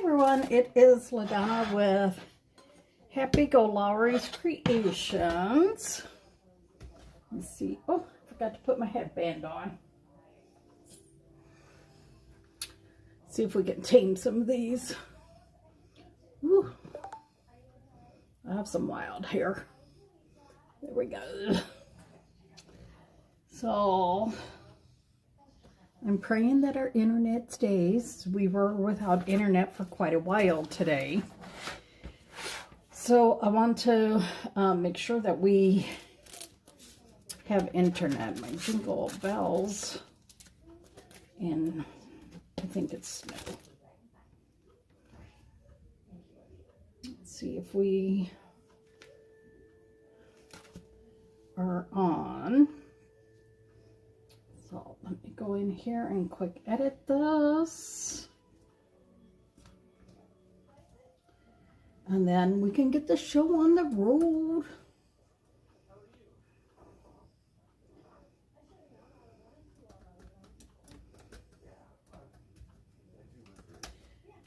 everyone, it is LaDonna with Happy-go-Lowery's Creations. Let's see. Oh, I forgot to put my headband on. See if we can tame some of these. Woo. I have some wild hair. There we go. So, I'm praying that our internet stays. We were without internet for quite a while today. So I want to make sure that we have internet. My jingle bells. And I think it's snow. Let's see if we are on. So let me go in here and quick edit this. And then we can get the show on the road.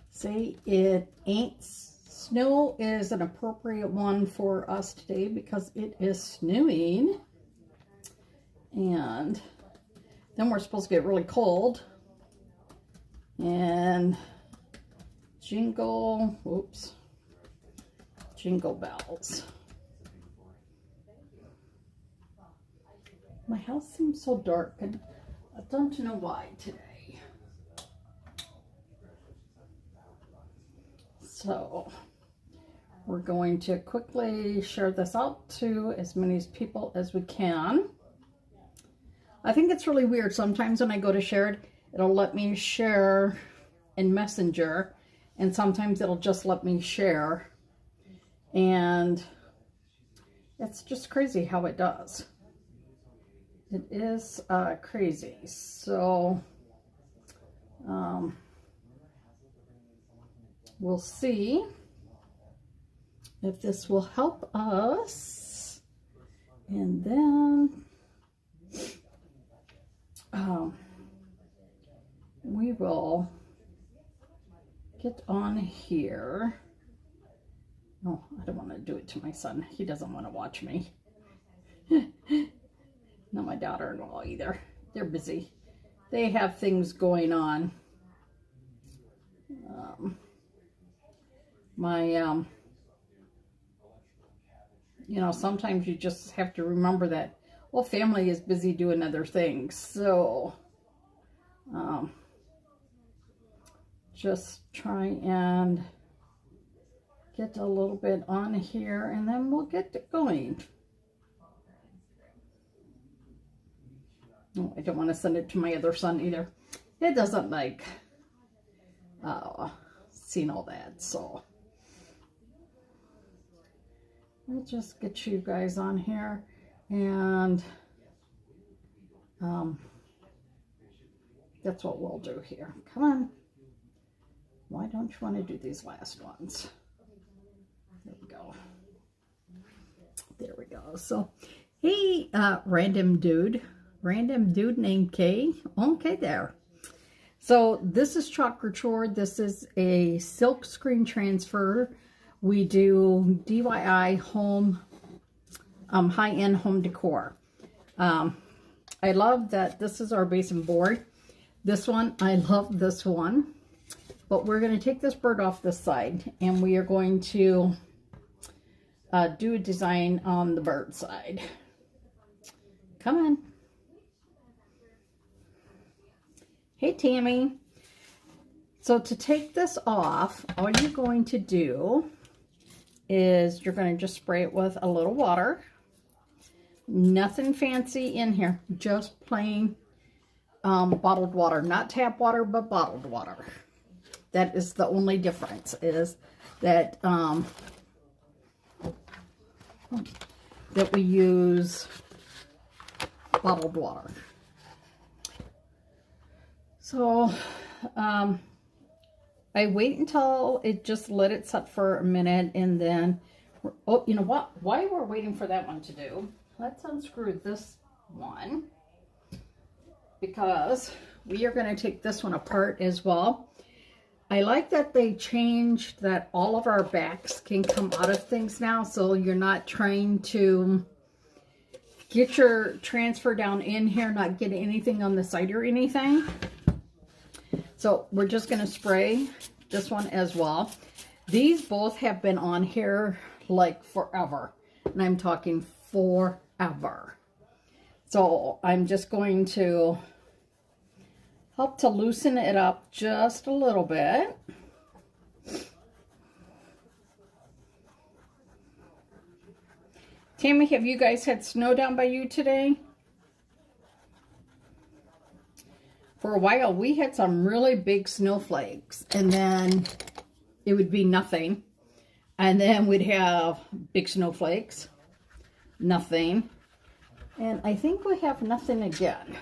Say it ain't. Snow is an appropriate one for us today because it is snowing. And then we're supposed to get really cold. And jingle bells. My house seems so dark and I don't know why today. So we're going to quickly share this out to as many people as we can. I think it's really weird. Sometimes when I go to share it, it'll let me share in Messenger, and sometimes it'll just let me share. And it's just crazy how it does. It is crazy. So we'll see if this will help us. And then we will get on here. Oh, I don't want to do it to my son. He doesn't want to watch me. Not my daughter-in-law either. They're busy. They have things going on. You know, sometimes you just have to remember that, well, family is busy doing other things. So, just try and get a little bit on here and then we'll get it going. Oh, I don't want to send it to my other son either. It doesn't like seeing all that, so we'll just get you guys on here and that's what we'll do here. Come on. Why don't you want to do these last ones? There we go. There we go. So, hey, random dude named Kay. Okay, there. So this is Chalk Couture. This is a silk screen transfer. We do DIY home, high-end home decor. I love that this is our basin board. This one, I love this one. But we're going to take this bird off this side and we are going to do a design on the bird side. Come on. Hey, Tammy. So to take this off, all you're going to do is you're going to just spray it with a little water. Nothing fancy in here. Just plain bottled water. Not tap water, but bottled water. That is the only difference, is that that we use bottled water. So I wait until it just let it set for a minute, and then, oh, you know what? While we're waiting for that one to do, let's unscrew this one, because we are going to take this one apart as well. I like that they changed that all of our backs can come out of things now, so you're not trying to get your transfer down in here, not get anything on the side or anything. So we're just going to spray this one as well. These both have been on here like forever, and I'm talking forever. So I'm just going to help to loosen it up just a little bit. Tammy, have you guys had snow down by you today? For a while, we had some really big snowflakes, and then it would be nothing. And then we'd have big snowflakes, nothing. And I think we have nothing again.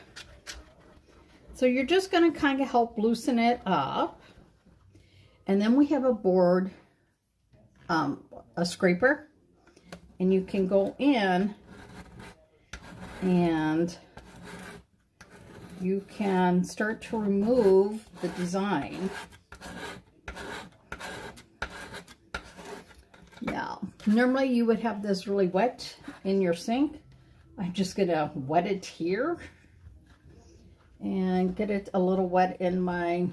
So you're just going to kind of help loosen it up. And then we have a board, a scraper. And you can go in and you can start to remove the design. Now, normally you would have this really wet in your sink. I'm just going to wet it here and get it a little wet in my,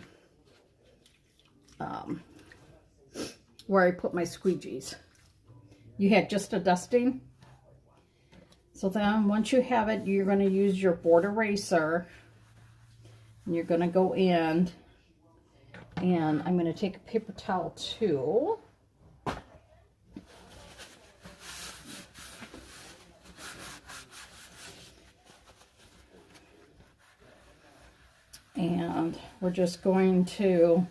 where I put my squeegees. You had just a dusting. So then once you have it, you're going to use your board eraser. And you're going to go in, and I'm going to take a paper towel too. And we're just going to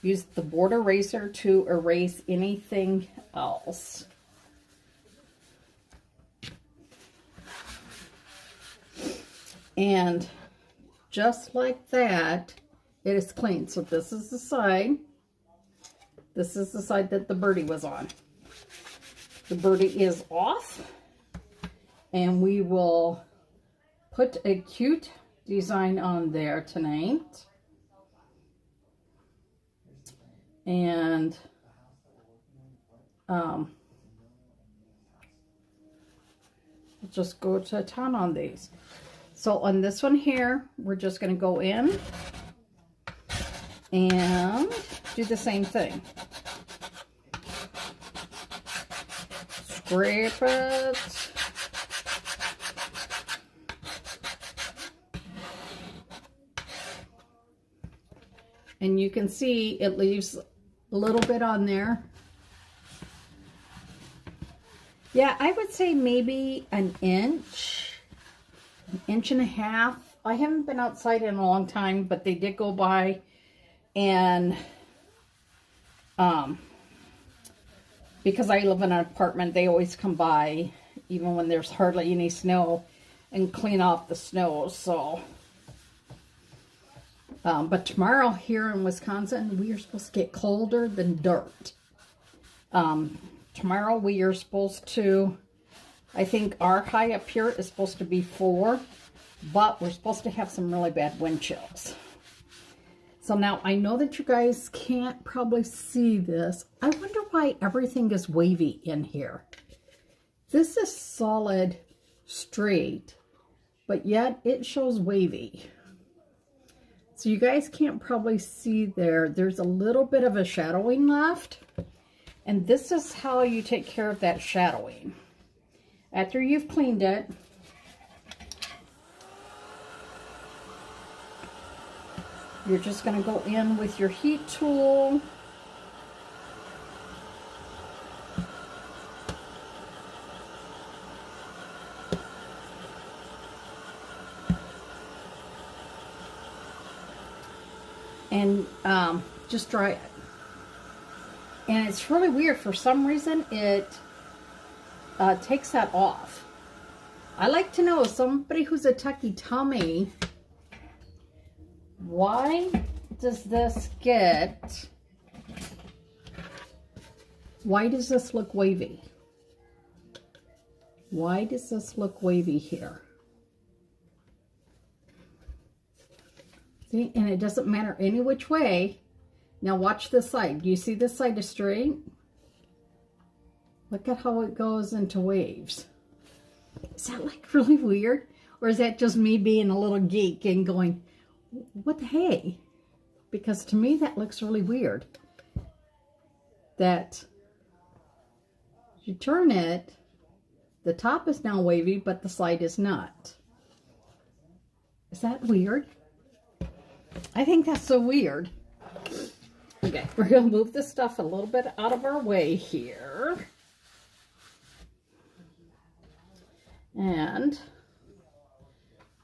use the board eraser to erase anything else. And just like that, it is clean. So this is the side. This is the side that the birdie was on. The birdie is off. And we will put a cute design on there tonight. And just go to town on these. So on this one here, we're just going to go in and do the same thing. Scrape it. And you can see it leaves a little bit on there. Yeah, I would say maybe an inch and a half. I haven't been outside in a long time, but they did go by, and because I live in an apartment, they always come by, even when there's hardly any snow, and clean off the snow. So, but tomorrow here in Wisconsin, we are supposed to get colder than dirt. Tomorrow we are supposed to, I think our high up here is supposed to be 4, but we're supposed to have some really bad wind chills. So now I know that you guys can't probably see this. I wonder why everything is wavy in here. This is solid, straight, but yet it shows wavy. So you guys can't probably see there. There's a little bit of a shadowing left. And this is how you take care of that shadowing. After you've cleaned it, you're just going to go in with your heat tool. And just dry it. And it's really weird. For some reason, it takes that off. I like to know, somebody who's a techie, tell me, why does this look wavy? Why does this look wavy here? See, and it doesn't matter any which way, Now watch this side. Do you see this side is straight? Look at how it goes into waves. Is that like really weird? Or is that just me being a little geek and going, what the hey? Because to me that looks really weird. That you turn it, the top is now wavy, but the side is not. Is that weird? I think that's so weird. Okay, we're going to move this stuff a little bit out of our way here. And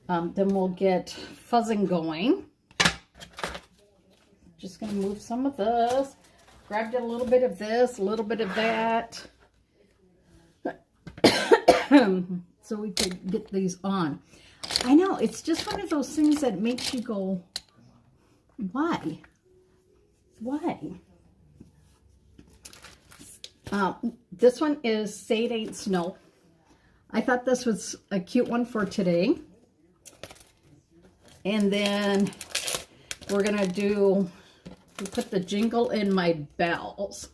then we'll get fuzzing going. Just going to move some of this. Grabbed a little bit of this, a little bit of that. So we could get these on. I know, it's just one of those things that makes you go, why? Why? This one is Say It Ain't Snow. I thought this was a cute one for today. And then we're going to do, put the jingle in my bells.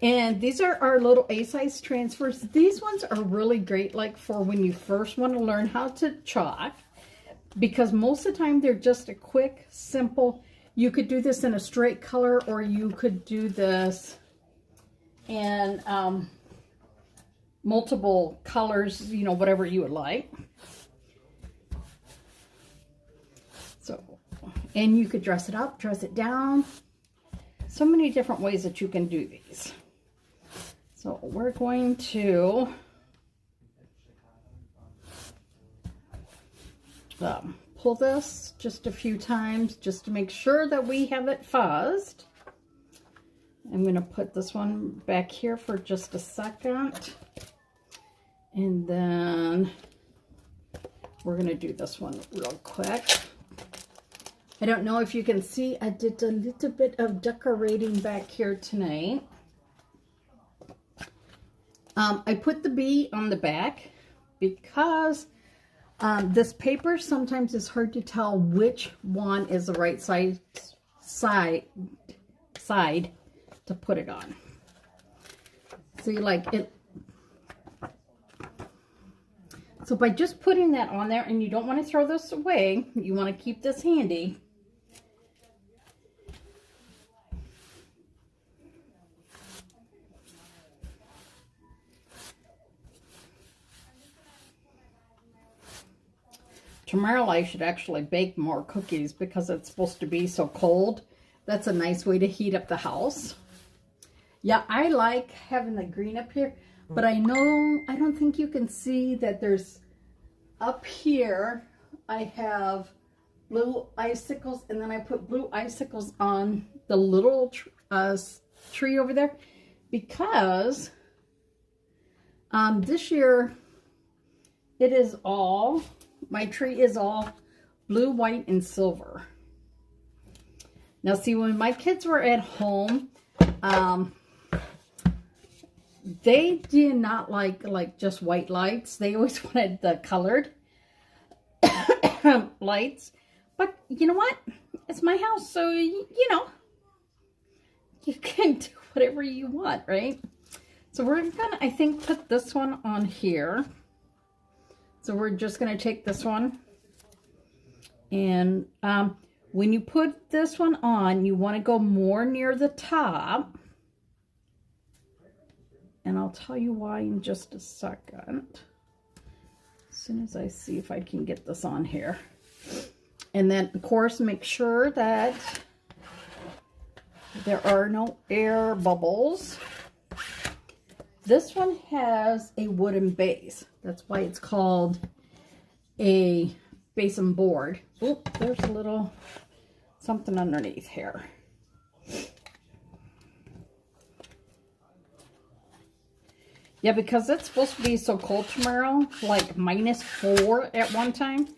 And these are our little A-size transfers. These ones are really great, like for when you first want to learn how to chalk, because most of the time they're just a quick, simple. You could do this in a straight color, or you could do this in multiple colors, you know, whatever you would like. So, and you could dress it up, dress it down. So many different ways that you can do these. So we're going to pull this just a few times just to make sure that we have it fuzzed. I'm going to put this one back here for just a second. And then we're going to do this one real quick. I don't know if you can see, I did a little bit of decorating back here tonight. I put the bee on the back because this paper sometimes is hard to tell which one is the right side to put it on. See, like it. So by just putting that on there, and you don't want to throw this away, you want to keep this handy. Tomorrow I should actually bake more cookies because it's supposed to be so cold. That's a nice way to heat up the house. Yeah, I like having the green up here, but I don't think you can see that there's up here. I have blue icicles, and then I put blue icicles on the little tree over there because this year it is all, my tree is all blue, white, and silver. Now see, when my kids were at home, they did not like just white lights. They always wanted the colored lights. But you know what? It's my house, so you know, you can do whatever you want, right? So we're gonna, I think, put this one on here. So we're just gonna take this one, and when you put this one on, you want to go more near the top. And I'll tell you why in just a second. As soon as I see if I can get this on here. And then, of course, make sure that there are no air bubbles. This one has a wooden base. That's why it's called a basin board. Oh, there's a little something underneath here. Yeah, because it's supposed to be so cold tomorrow, like -4 at one time.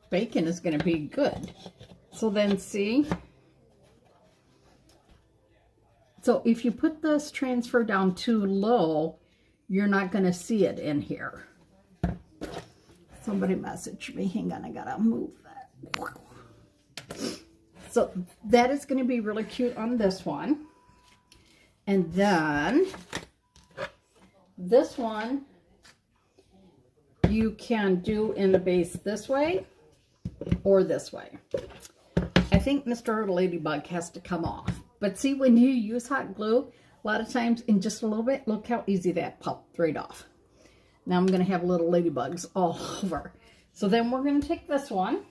Bacon is going to be good. So then see. So if you put this transfer down too low, you're not going to see it in here. Somebody messaged me. Hang on, I gotta move that. So that is going to be really cute on this one. And then this one you can do in the base this way or this way. I think Mr. Ladybug has to come off. But see, when you use hot glue, a lot of times in just a little bit, look how easy that popped right off. Now I'm going to have little ladybugs all over. So then we're going to take this one.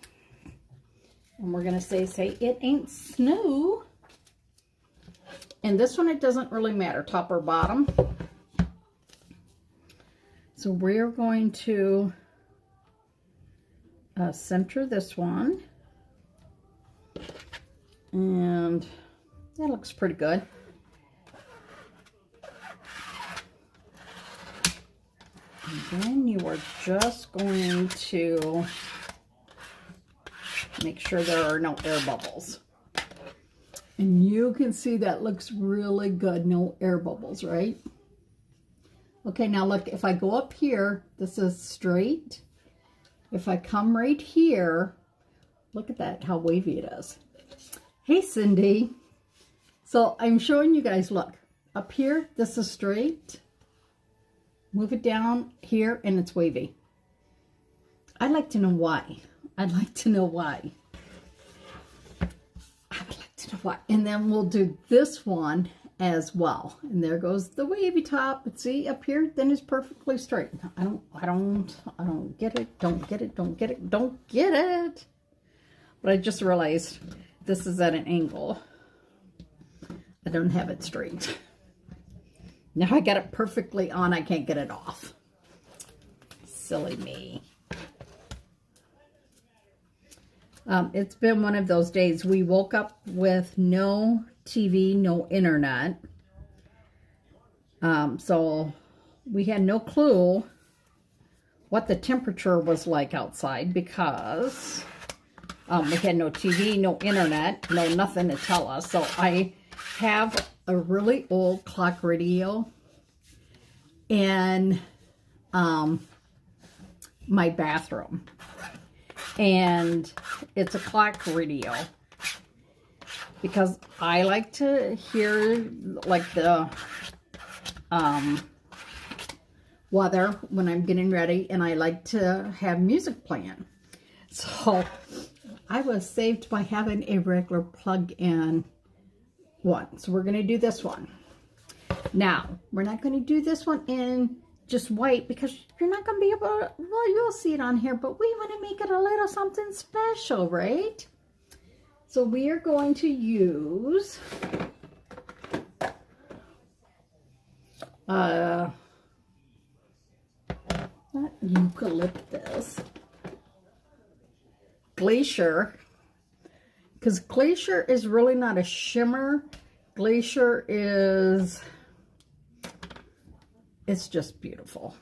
And we're going to say it ain't snow. And this one, it doesn't really matter, top or bottom. So we're going to center this one. And that looks pretty good. And then you are just going to make sure there are no air bubbles. And you can see that looks really good. No air bubbles, right? Okay, now look, if I go up here, this is straight. If I come right here, look at that, how wavy it is. Hey, Cindy. So I'm showing you guys, look, up here, this is straight. Move it down here, and it's wavy. I'd like to know why. I'd like to know why. I would like to know why. And then we'll do this one as well. And there goes the wavy top. But see up here, then it's perfectly straight. I don't get it. Don't get it. But I just realized this is at an angle. I don't have it straight. Now I got it perfectly on. I can't get it off. Silly me. It's been one of those days. We woke up with no TV, no internet. So we had no clue what the temperature was like outside because we had no TV, no internet, no nothing to tell us. So I have a really old clock radio in my bathroom. And it's a clock radio because I like to hear like the weather when I'm getting ready, and I like to have music playing. So I was saved by having a regular plug-in one. So we're going to do this one. Now, we're not going to do this one in just white because you're not going to be able to, well, you'll see it on here, but we want to make it a little something special, right? So we are going to use not eucalyptus, Glacier, because Glacier is really not a shimmer. Glacier is, it's just beautiful.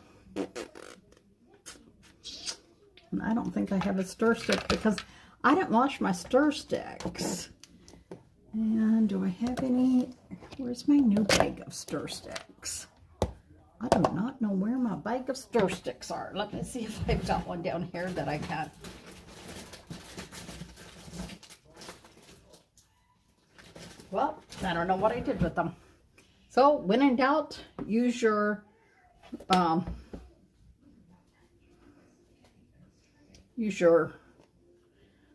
And I don't think I have a stir stick because I didn't wash my stir sticks. And do I have any? Where's my new bag of stir sticks? I do not know where my bag of stir sticks are. Let me see if I've got one down here that I can. Well, I don't know what I did with them. So, when in doubt, use your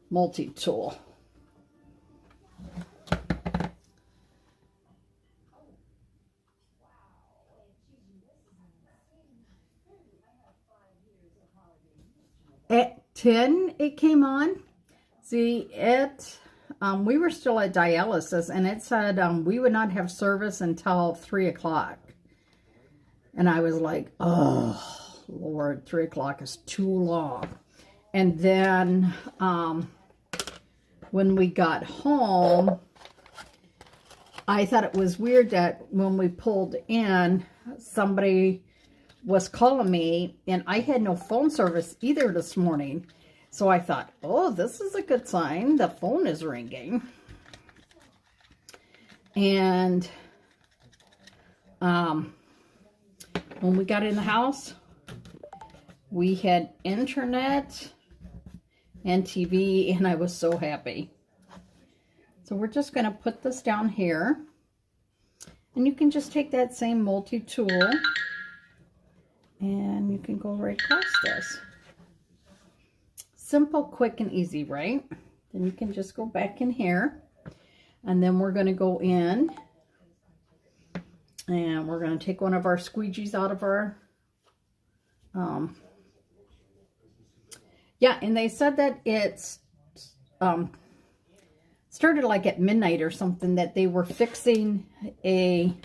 multi-tool. At 10, it came on. See, we were still at dialysis, and it said we would not have service until 3 o'clock. And I was like, oh, Lord, 3 o'clock is too long. And then when we got home, I thought it was weird that when we pulled in, somebody was calling me, and I had no phone service either this morning. So I thought, oh, this is a good sign. The phone is ringing. And when we got in the house, we had internet and TV, and I was so happy. So we're just going to put this down here. And you can just take that same multi-tool and you can go right across this. Simple, quick, and easy, right? Then you can just go back in here. And then we're going to go in and we're going to take one of our squeegees out of our... yeah, and they said that it's... started like at midnight or something, that they were fixing an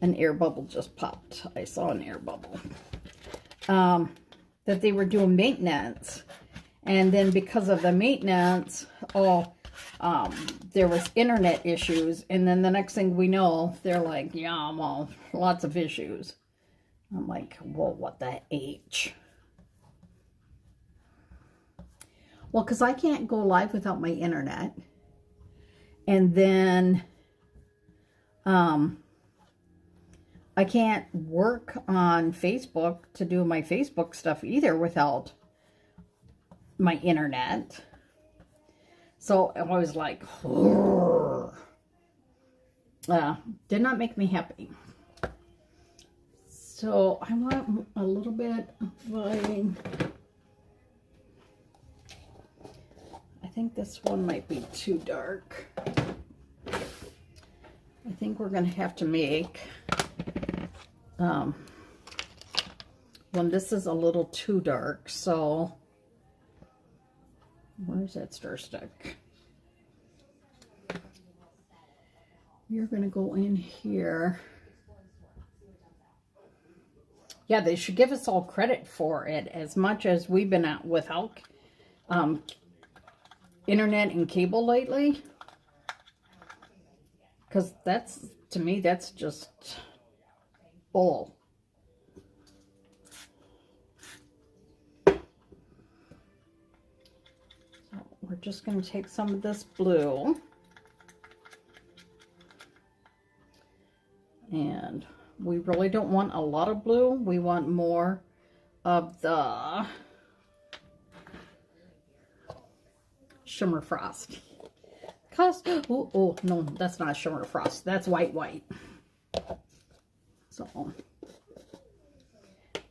air bubble just popped. I saw an air bubble. That they were doing maintenance. And then because of the maintenance, there was internet issues. And then the next thing we know, they're like, yeah, well, lots of issues. I'm like, well, what the H? Well, because I can't go live without my internet. And then I can't work on Facebook to do my Facebook stuff either without my internet. So I was like, did not make me happy. So I want a little bit of lighting. I think this one might be too dark. I think we're going to have to make when this is a little too dark. So where's that stir stick? You're going to go in here. Yeah, they should give us all credit for it, as much as we've been out without internet and cable lately, because that's, to me, that's just all. So we're just going to take some of this blue and we really don't want a lot of blue. We want more of the Shimmer Frost. Cause, oh, no, that's not Shimmer Frost. That's white. So,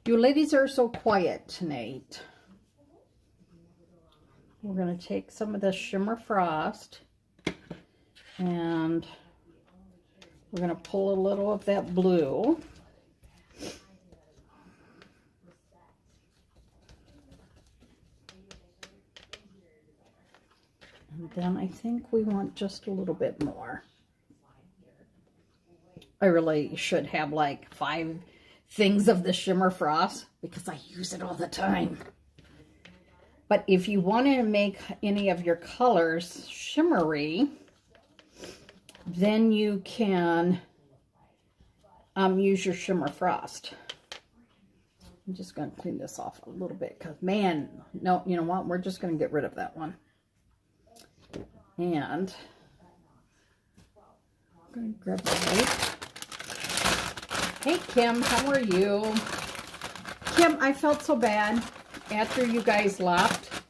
you ladies are so quiet tonight. We're going to take some of this Shimmer Frost and we're going to pull a little of that blue. And then I think we want just a little bit more. I really should have like 5 things of the Shimmer Frost because I use it all the time. But if you want to make any of your colors shimmery, then you can use your Shimmer Frost. I'm just going to clean this off a little bit because, man, no, you know what? We're just going to get rid of that one. And I'm going to grab the light. Hey, Kim, how are you? Kim, I felt so bad after you guys left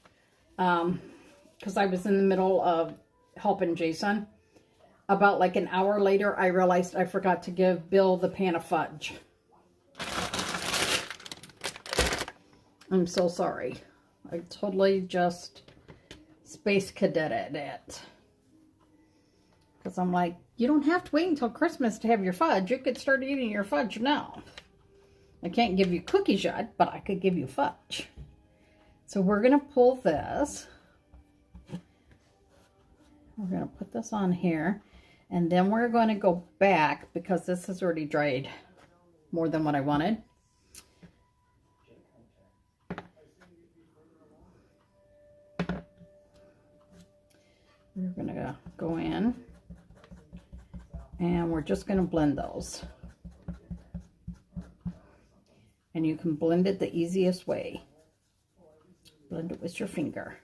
because I was in the middle of helping Jason. About like an hour later, I realized I forgot to give Bill the pan of fudge. I'm so sorry. I totally just space cadeted it. Because I'm like, you don't have to wait until Christmas to have your fudge. You could start eating your fudge now. I can't give you cookies yet, but I could give you fudge. So we're going to pull this. We're going to put this on here. And then we're going to go back because this has already dried more than what I wanted. We're going to go in and we're just going to blend those. And you can blend it the easiest way. Blend it with your finger.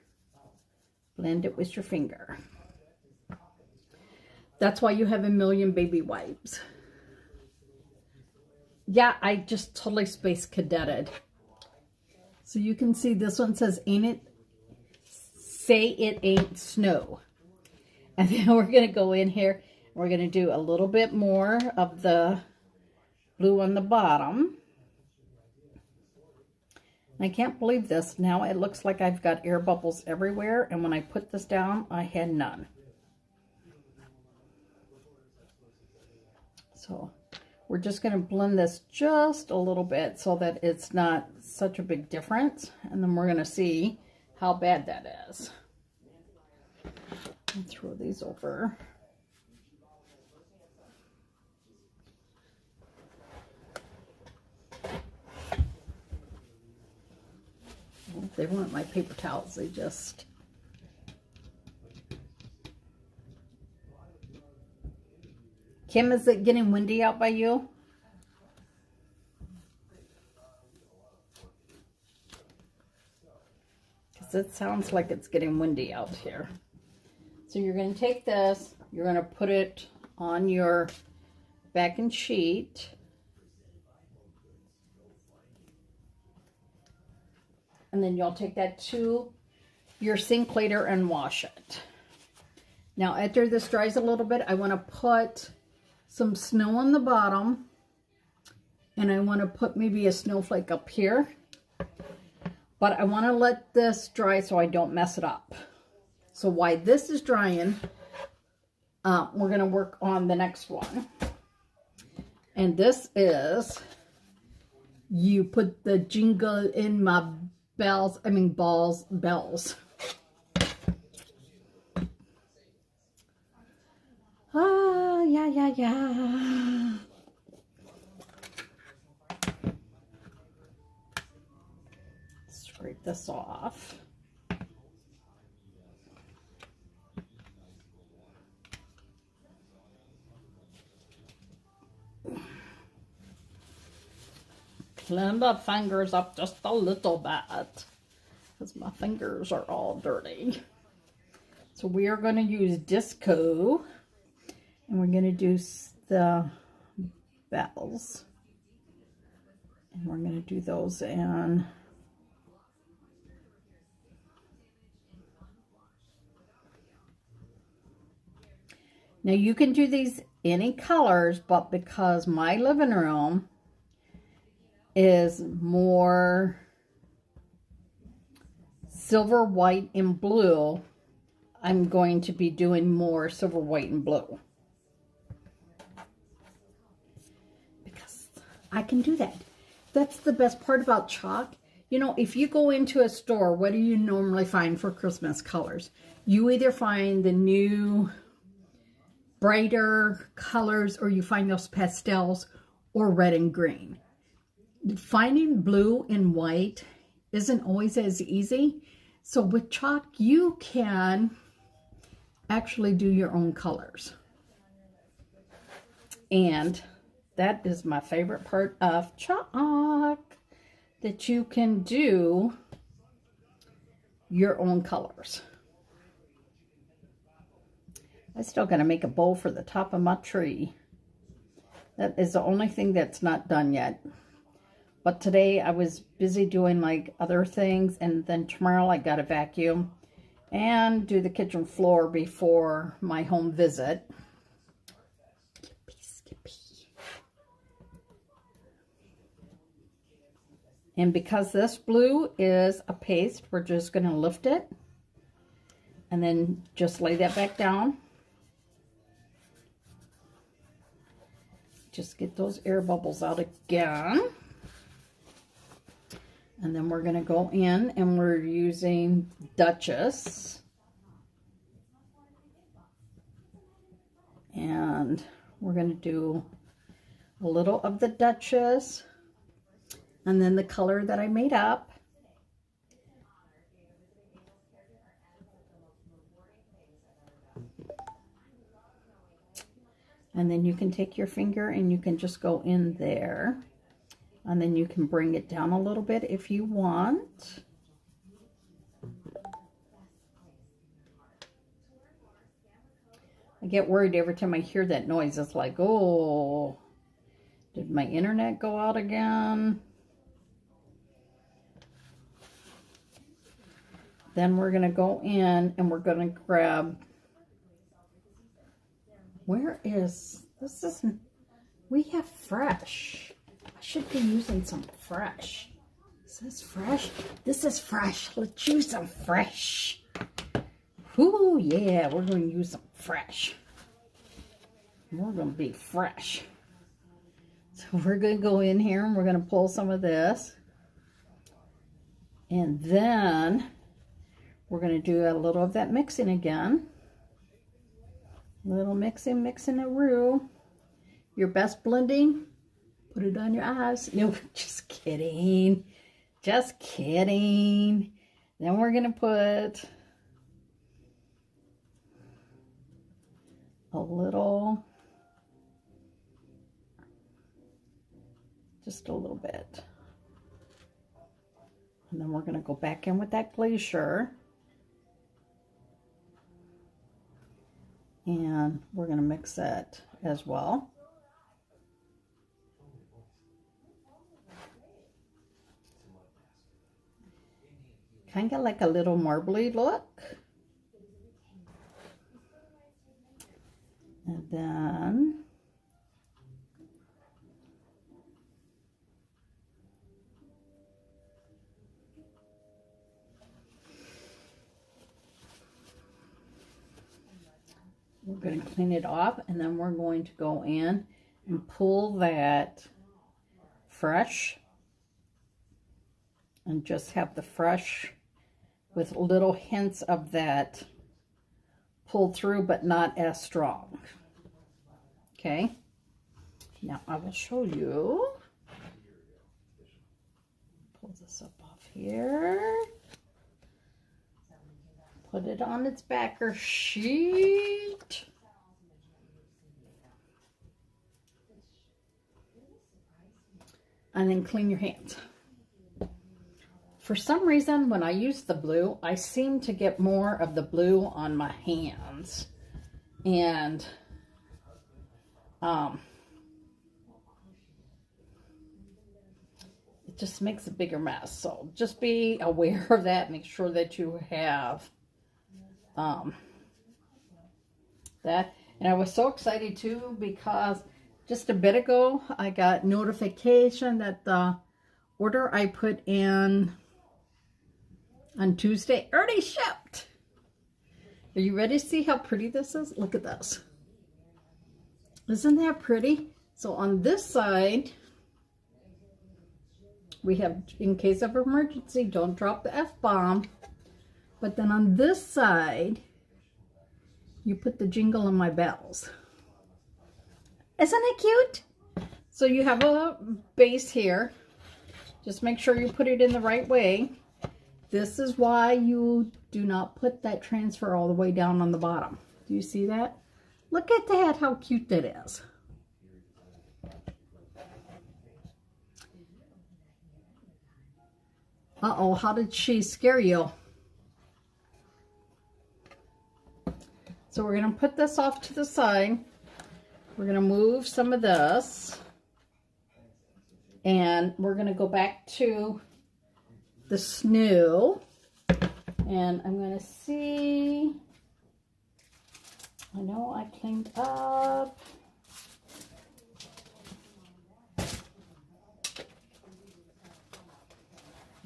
Blend it with your finger. That's why you have a million baby wipes. Yeah, I just totally space cadeted. So you can see this one says, ain't it, say it ain't snow. And then we're going to go in here. We're going to do a little bit more of the blue on the bottom. I can't believe this. Now it looks like I've got air bubbles everywhere. And when I put this down, I had none. So we're just going to blend this just a little bit so that it's not such a big difference. And then we're going to see how bad that is. I'll throw these over. Well, they weren't my paper towels, they just... Kim, is it getting windy out by you? Because it sounds like it's getting windy out here. So you're going to take this, you're going to put it on your backing sheet. And then you'll take that to your sink later and wash it. Now after this dries a little bit, I want to put some snow on the bottom. And I want to put maybe a snowflake up here. But I want to let this dry so I don't mess it up. So while this is drying, we're going to work on the next one. And this is, you put the jingle in my bells, bells. Ah, yeah. Scrape this off. Clean the fingers up just a little bit, because my fingers are all dirty. So we are going to use Disco, and we're going to do the bells, and we're going to do those in now. You can do these any colors, but because my living room is more silver, white, and blue, I'm going to be doing more silver, white, and blue. Because I can do that. That's the best part about chalk. You know, if you go into a store, what do you normally find for Christmas colors? You either find the new brighter colors, or you find those pastels, or red and green. Finding blue and white isn't always as easy. So with chalk, you can actually do your own colors. And that is my favorite part of chalk, that you can do your own colors. I still got to make a bowl for the top of my tree. That is the only thing that's not done yet. But today I was busy doing like other things, and then tomorrow I got to vacuum and do the kitchen floor before my home visit. Skippy. And because this blue is a paste, we're just going to lift it and then just lay that back down. Just get those air bubbles out again. And then we're going to go in, and we're using Duchess. And we're going to do a little of the Duchess, and then the color that I made up. And then you can take your finger and you can just go in there. And then you can bring it down a little bit if you want. I get worried every time I hear that noise. It's like, oh, did my internet go out again? Then we're going to go in and we're going to grab, where is, this isn't, we have fresh. I should be using some fresh. Is this fresh? This is fresh. Let's use some fresh. Ooh, yeah, we're going to use some fresh. We're going to be fresh. So we're going to go in here and we're going to pull some of this. And then we're going to do a little of that mixing again. Little mixing a roux. Your best blending, put it on your eyes. No, just kidding. Just kidding. Then we're going to put a little, just a little bit. And then we're going to go back in with that glacier. And we're going to mix it as well. Kind of like a little marbly look. And then we're going to clean it off, and then we're going to go in and pull that fresh and just have the fresh with little hints of that pulled through, but not as strong. Okay, now I will show you. Pull this up off here. Put it on its backer sheet. And then clean your hands. For some reason, when I use the blue, I seem to get more of the blue on my hands. And it just makes a bigger mess. So just be aware of that. Make sure that you have that. And I was so excited too, because just a bit ago I got notification that the order I put in on Tuesday already shipped. Are you ready to see how pretty this is? Look at this. Isn't that pretty? So on this side we have, in case of emergency, don't drop the F-bomb. But then on this side, you put the jingle in my bells. Isn't it cute? So you have a base here. Just make sure you put it in the right way. This is why you do not put that transfer all the way down on the bottom. Do you see that? Look at that, how cute that is. Uh-oh, how did she scare you? So we're going to put this off to the side. We're going to move some of this. And we're going to go back to the snow. And I'm going to see. I know I cleaned up.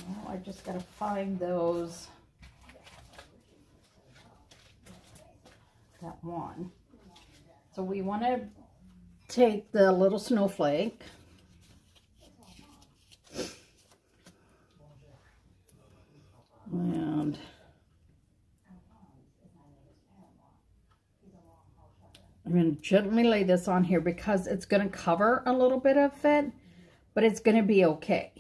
Now I just got to find those. That one. So we want to take the little snowflake and I'm going to gently lay this on here because it's going to cover a little bit of it, but it's going to be okay.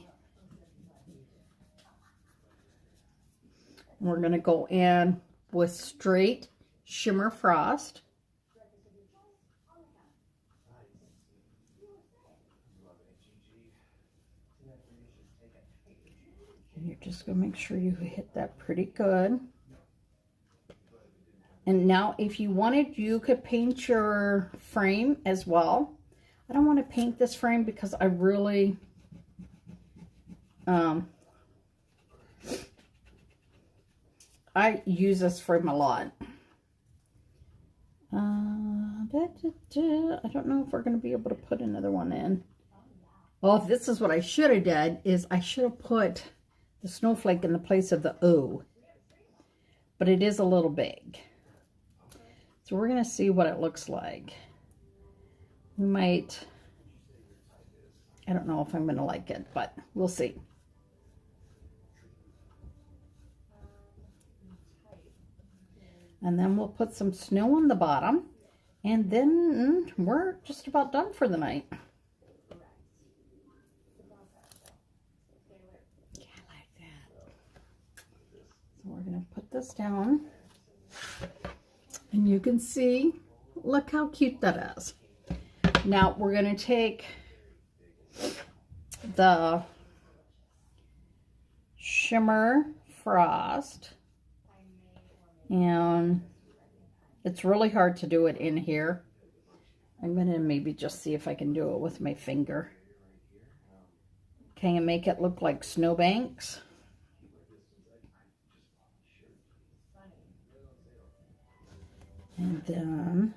We're going to go in with straight shimmer frost. And you're just going to make sure you hit that pretty good. And now if you wanted, you could paint your frame as well. I don't want to paint this frame because I really I use this frame a lot. I don't know if we're going to be able to put another one in. Oh, this is what I should have done, is I should have put the snowflake in the place of the O. But it is a little big. So we're going to see what it looks like. We might, I don't know if I'm going to like it, but we'll see. And then we'll put some snow on the bottom. And then we're just about done for the night. Yeah, I like that. So we're going to put this down. And you can see, look how cute that is. Now we're going to take the Shimmer Frost, and it's really hard to do it in here. I'm going to maybe just see if I can do it with my finger. Can you make it look like snowbanks? And then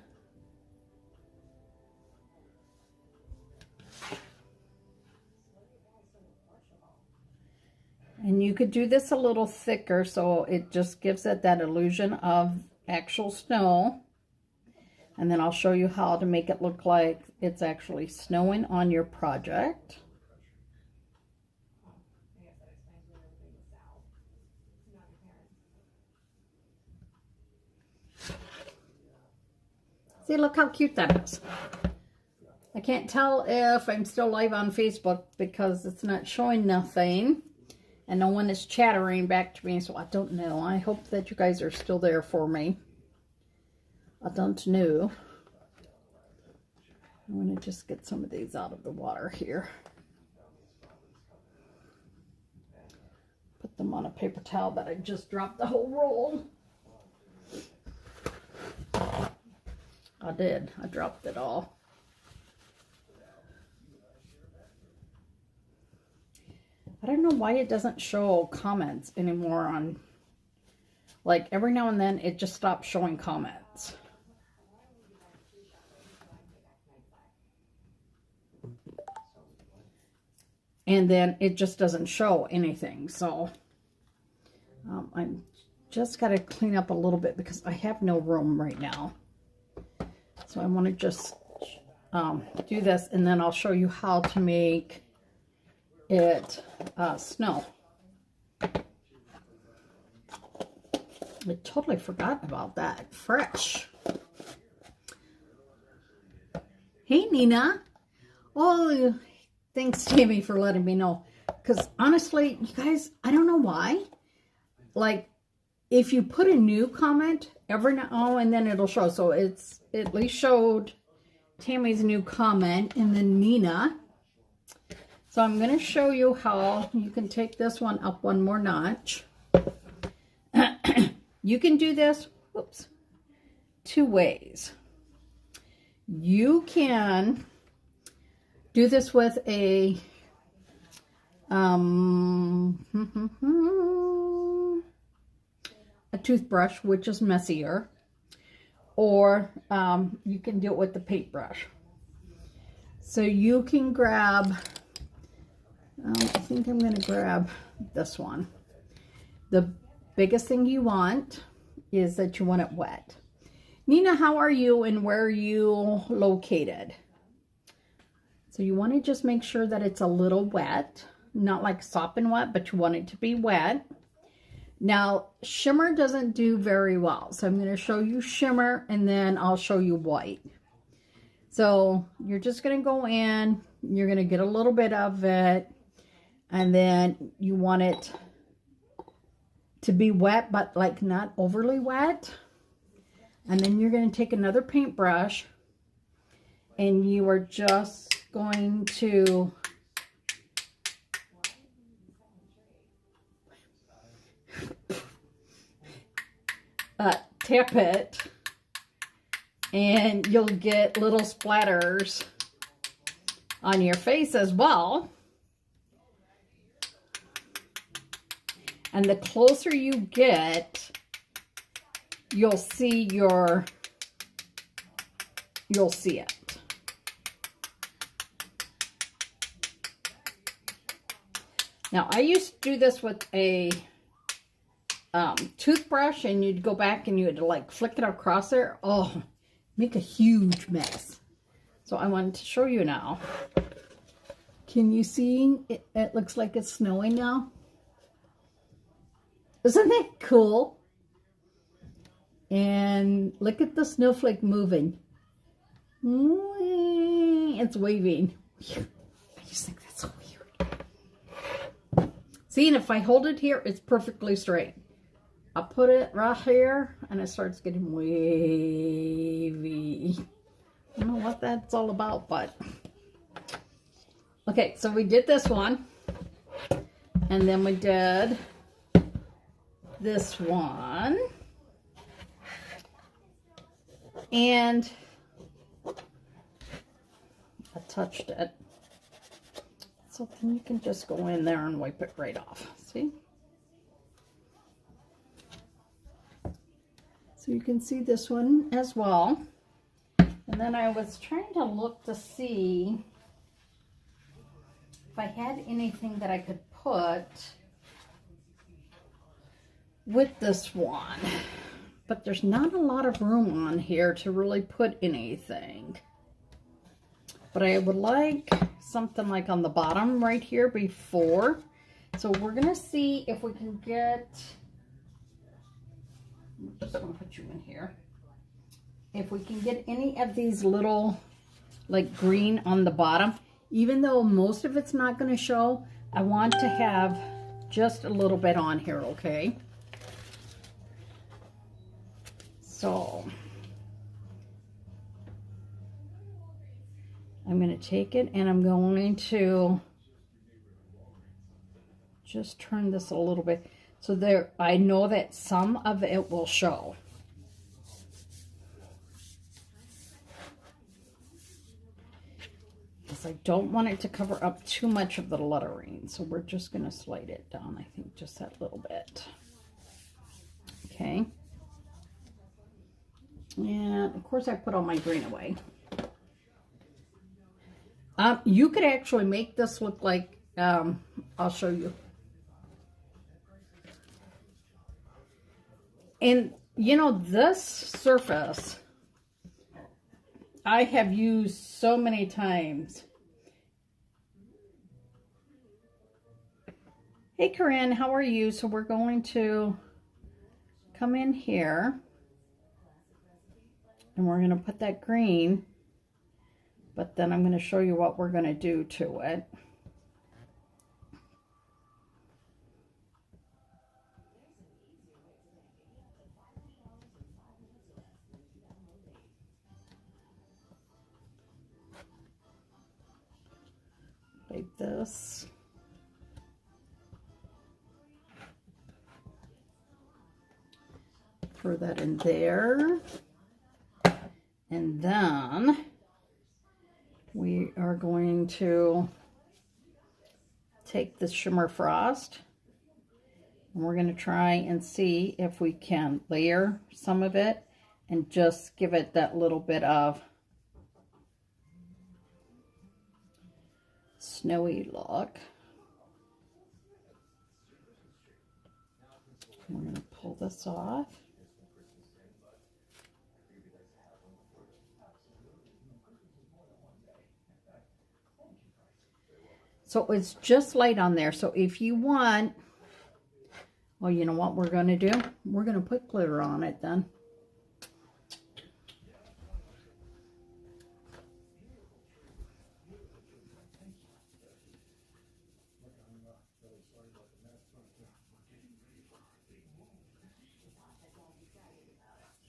you could do this a little thicker so it just gives it that illusion of actual snow. And then I'll show you how to make it look like it's actually snowing on your project. See, look how cute that is. I can't tell if I'm still live on Facebook because it's not showing nothing. And no one is chattering back to me, so I don't know. I hope that you guys are still there for me. I don't know. I'm going to just get some of these out of the water here. Put them on a paper towel, but I just dropped the whole roll. I did. I dropped it all. I don't know why it doesn't show comments anymore on, like, every now and then it just stops showing comments. And then it just doesn't show anything. So I'm just got to clean up a little bit because I have no room right now. So I want to just do this, and then I'll show you how to make it snow. I totally forgot about that. Fresh. Hey, Nina. Oh, thanks, Tammy, for letting me know. Because honestly, you guys, I don't know why. Like, if you put a new comment every now and then it'll show. So it's at least showed Tammy's new comment and then Nina. So I'm going to show you how you can take this one up one more notch. You can do this, whoops, two ways. You can do this with a toothbrush, which is messier, or you can do it with the paintbrush. So you can grab, I think I'm going to grab this one. The biggest thing you want is that you want it wet. Nina, how are you and where are you located? So you want to just make sure that it's a little wet, not like sopping wet, but you want it to be wet. Now, shimmer doesn't do very well, so I'm going to show you shimmer and then I'll show you white. So you're just going to go in, you're going to get a little bit of it, and then you want it to be wet, but like not overly wet. And then you're going to take another paintbrush and you are just going to tap it, and you'll get little splatters on your face as well. And the closer you get you'll see it. Now, I used to do this with a toothbrush, and you'd go back and you'd like flick it across there. Oh, make a huge mess. So I wanted to show you now. Can you see it? It looks like it's snowing now. Isn't that cool? And look at the snowflake moving. It's waving. I just think that's so weird. See, and if I hold it here, it's perfectly straight. I'll put it right here, and it starts getting wavy. I don't know what that's all about, but... Okay, so we did this one. And then we did this one. And I touched it. So then you can just go in there and wipe it right off. See? So you can see this one as well. And then I was trying to look to see if I had anything that I could put with this one. But there's not a lot of room on here to really put anything. But I would like something like on the bottom right here before. So we're going to see if we can get... I'm just going to put you in here. If we can get any of these little like green on the bottom. Even though most of it's not going to show, I want to have just a little bit on here, okay? So, I'm going to take it and I'm going to just turn this a little bit. So there, I know that some of it will show. Because I don't want it to cover up too much of the lettering. So we're just going to slide it down, I think, just that little bit. Okay. And of course I put all my green away. You could actually make this look like, I'll show you. And you know, this surface I have used so many times. Hey Corinne, how are you? So we're going to come in here and we're going to put that green, but then I'm going to show you what we're going to do to it. Like this. Throw that in there. And then we are going to take the Shimmer Frost and we're going to try and see if we can layer some of it and just give it that little bit of snowy look. We're going to pull this off. So it's just light on there. So if you want, well, you know what we're going to do? We're going to put glitter on it then.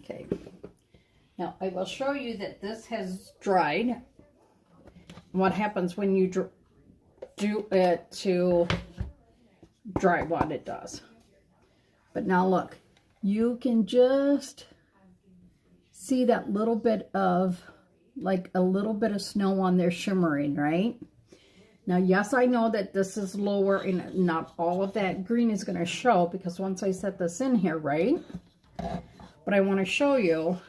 Okay. Now I will show you that this has dried. What happens when you do it to dry, what it does. But now look, you can just see that little bit of, like a little bit of snow on there shimmering, right? Now, yes, I know that this is lower and not all of that green is going to show because once I set this in here, right? But I want to show you,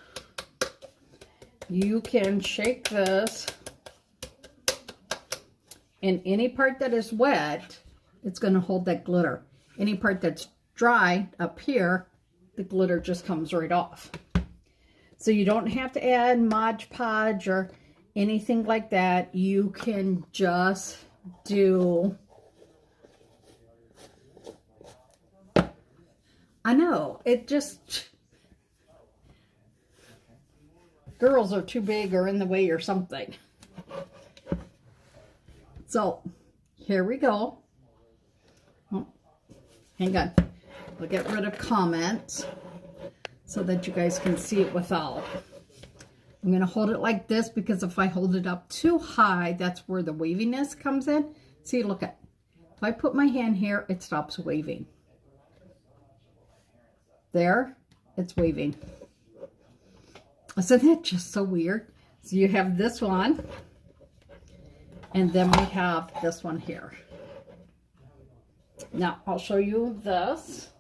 you can shake this, and any part that is wet, it's going to hold that glitter. Any part that's dry up here, the glitter just comes right off. So you don't have to add Mod Podge or anything like that. You can just do... I know, it just... Girls are too big or in the way or something. So, here we go. Oh, hang on. We'll get rid of comments so that you guys can see it without. I'm going to hold it like this because if I hold it up too high, that's where the waviness comes in. See, look at, if I put my hand here, it stops waving. There, it's waving. Isn't that just so weird? So you have this one, and then we have this one here. Now, I'll show you this.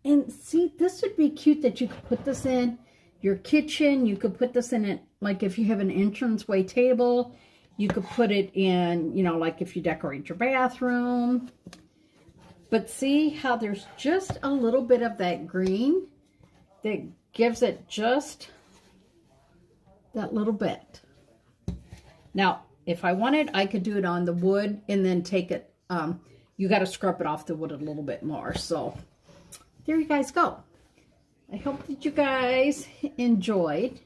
And see, this would be cute that you could put this in your kitchen. You could put this in it, like if you have an entranceway table. You could put it in, you know, like if you decorate your bathroom. But see how there's just a little bit of that green that gives it just that little bit. Now, if I wanted, I could do it on the wood and then take it, you got to scrub it off the wood a little bit more. So there you guys go. I hope that you guys enjoyed.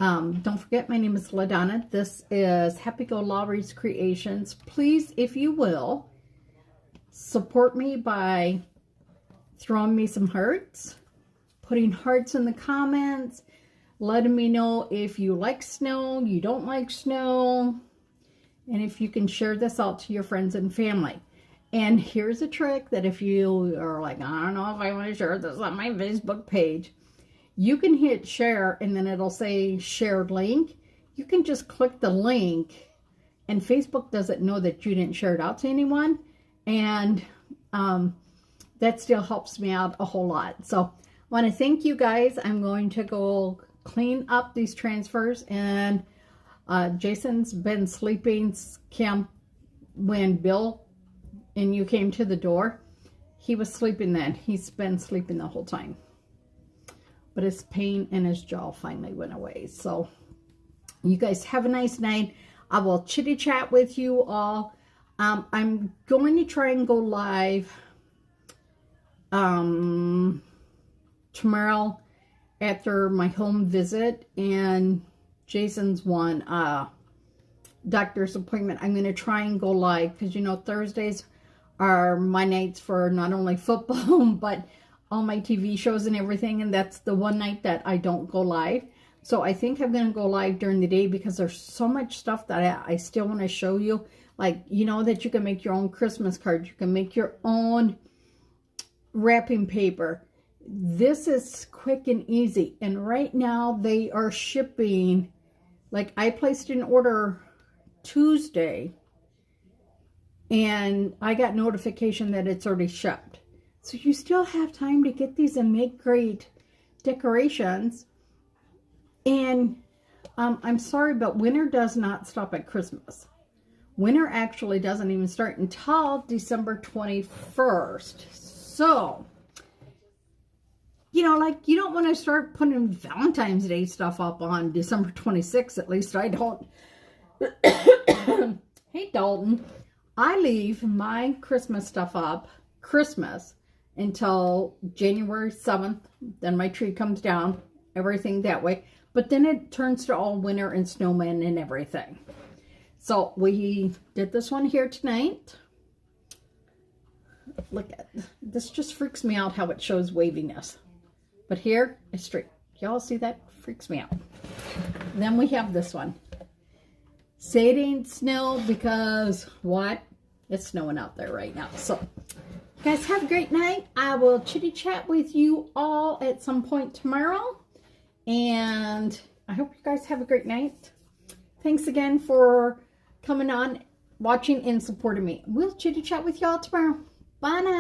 Don't forget, my name is LaDonna. This is Happy-go-Lowery's Creations. Please, if you will, support me by throwing me some hearts, putting hearts in the comments, letting me know if you like snow, you don't like snow, and if you can share this out to your friends and family. And here's a trick that if you are like, I don't know if I want to share this on my Facebook page, you can hit share and then it'll say shared link. You can just click the link and Facebook doesn't know that you didn't share it out to anyone. And that still helps me out a whole lot. So I want to thank you guys. I'm going to go clean up these transfers, and Jason's been sleeping. When Bill and you came to the door, he was sleeping then. He's been sleeping the whole time. But his pain in his jaw finally went away. So you guys have a nice night. I will chitty chat with you all. I'm going to try and go live tomorrow after my home visit and Jason's doctor's appointment. I'm going to try and go live because, you know, Thursdays are my nights for not only football, but all my TV shows and everything. And that's the one night that I don't go live. So I think I'm going to go live during the day because there's so much stuff that I still want to show you. Like, you know, that you can make your own Christmas cards. You can make your own wrapping paper. This is quick and easy. And right now they are shipping, like I placed an order Tuesday and I got notification that it's already shipped. So you still have time to get these and make great decorations. And I'm sorry, but winter does not stop at Christmas. Winter actually doesn't even start until December 21st. So, you know, like, you don't want to start putting Valentine's Day stuff up on December 26th. At least I don't. Hey, Dalton. I leave my Christmas stuff up, Christmas, until January 7th. Then my tree comes down, everything that way. But then it turns to all winter and snowmen and everything. So we did this one here tonight. Look at this, just freaks me out how it shows waviness. But here it's straight. Y'all see that? Freaks me out. Then we have this one. Say it ain't snow because what? It's snowing out there right now. So guys, have a great night. I will chitty chat with you all at some point tomorrow. And I hope you guys have a great night. Thanks again for coming on, watching, and supporting me. We'll chitty chat with y'all tomorrow. Bye now.